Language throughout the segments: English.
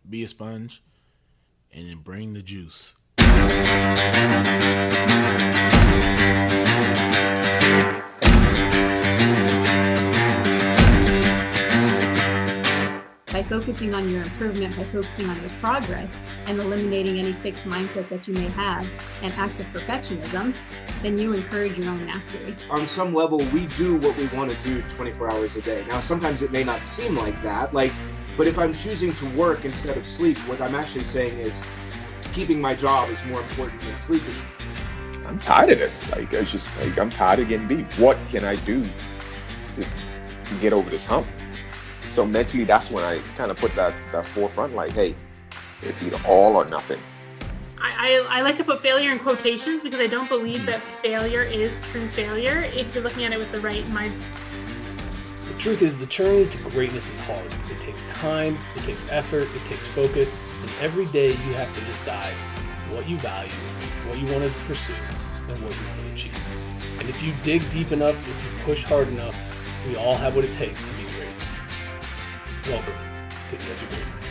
be a sponge, and then bring the juice. By focusing on your improvement, by focusing on your progress, and eliminating any fixed mindset that you may have and acts of perfectionism, then you encourage your own mastery. On some level, we do what we want to do 24 hours a day. Now, sometimes it may not seem like that, but if I'm choosing to work instead of sleep, what I'm actually saying is keeping my job is more important than sleeping. I'm tired of this. I'm tired of getting beat. What can I do to get over this hump? So mentally, that's when I kind of put that forefront, like, hey, it's either all or nothing. I like to put failure in quotations because I don't believe that failure is true failure if you're looking at it with the right mindset. The truth is, the journey to greatness is hard. It takes time, it takes effort, it takes focus, and every day you have to decide what you value, what you want to pursue, and what you want to achieve. And if you dig deep enough, if you push hard enough, we all have what it takes to be great. Welcome to the Edge of Greatness.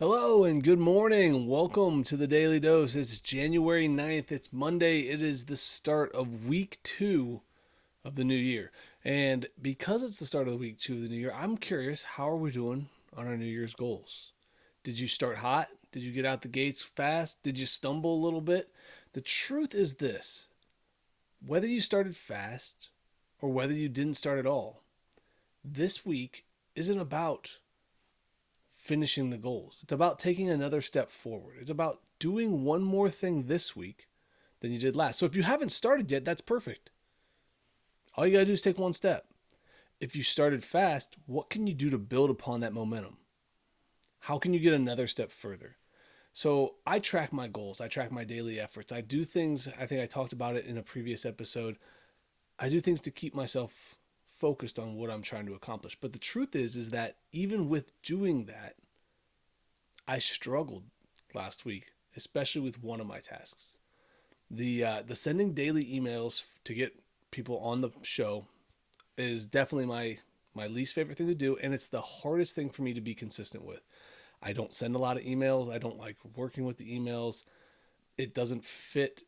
Hello and good morning. Welcome to the Daily Dose. It's January 9th. It's Monday. It is the start of week 2 of the new year. And because it's the start of the week 2 of the new year, I'm curious, how are we doing on our New Year's goals? Did you start hot? Did you get out the gates fast? Did you stumble a little bit? The truth is this: whether you started fast or whether you didn't start at all, this week isn't about finishing the goals. It's about taking another step forward. It's about doing one more thing this week than you did last. So if you haven't started yet, that's perfect. All you got to do is take one step. If you started fast, what can you do to build upon that momentum? How can you get another step further? So I track my goals. I track my daily efforts. I do things, I think I talked about it in a previous episode. I do things to keep myself focused on what I'm trying to accomplish. But the truth is that even with doing that, I struggled last week, especially with one of my tasks. The sending daily emails to get people on the show is definitely my least favorite thing to do, and it's the hardest thing for me to be consistent with. I don't send a lot of emails. I don't like working with the emails. It doesn't fit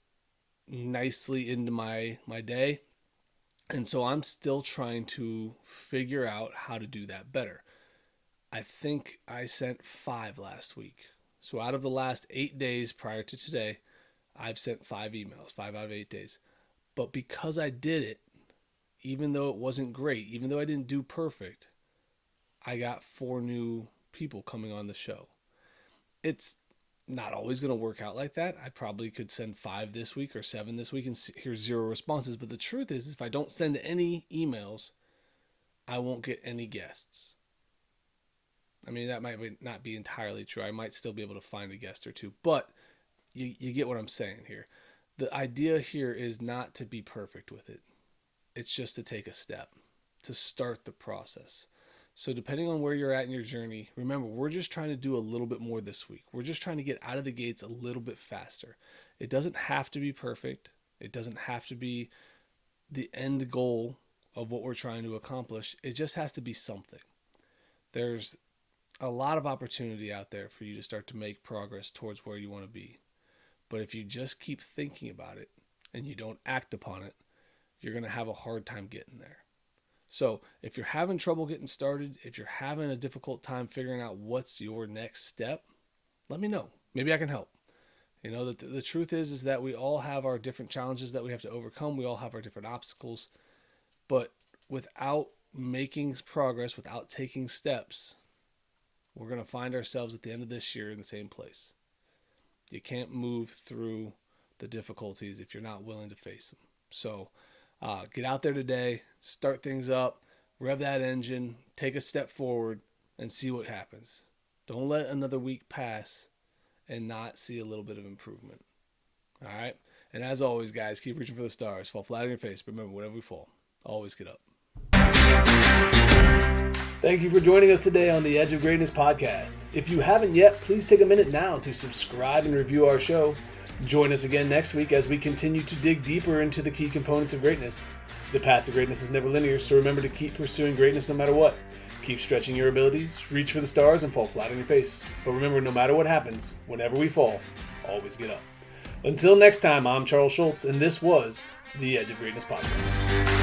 nicely into my day. And so I'm still trying to figure out how to do that better. I think I sent 5 last week. So out of the last 8 days prior to today, I've sent 5 emails, 5 out of 8 days. But because I did it, even though it wasn't great, even though I didn't do perfect, I got 4 new people coming on the show. It's not always going to work out like that. I probably could send 5 this week or 7 this week and hear 0 responses. But the truth is, if I don't send any emails, I won't get any guests. I mean, that might not be entirely true. I might still be able to find a guest or 2, but you get what I'm saying here. The idea here is not to be perfect with it. It's just to take a step, to start the process. So depending on where you're at in your journey, remember, we're just trying to do a little bit more this week. We're just trying to get out of the gates a little bit faster. It doesn't have to be perfect. It doesn't have to be the end goal of what we're trying to accomplish. It just has to be something. There's a lot of opportunity out there for you to start to make progress towards where you want to be. But if you just keep thinking about it and you don't act upon it, you're going to have a hard time getting there. So if you're having trouble getting started, if you're having a difficult time figuring out what's your next step, let me know. Maybe I can help. You know, the truth is that we all have our different challenges that we have to overcome. We all have our different obstacles. But without making progress, without taking steps, we're going to find ourselves at the end of this year in the same place. You can't move through the difficulties if you're not willing to face them. So get out there today, start things up, rev that engine, take a step forward, and see what happens. Don't let another week pass and not see a little bit of improvement. All right? And as always, guys, keep reaching for the stars. Fall flat on your face, but remember, whenever we fall, always get up. Thank you for joining us today on the Edge of Greatness podcast. If you haven't yet, please take a minute now to subscribe and review our show. Join us again next week as we continue to dig deeper into the key components of greatness. The path to greatness is never linear, so remember to keep pursuing greatness no matter what. Keep stretching your abilities, reach for the stars, and fall flat on your face. But remember, no matter what happens, whenever we fall, always get up. Until next time, I'm Charles Schultz, and this was the Edge of Greatness podcast.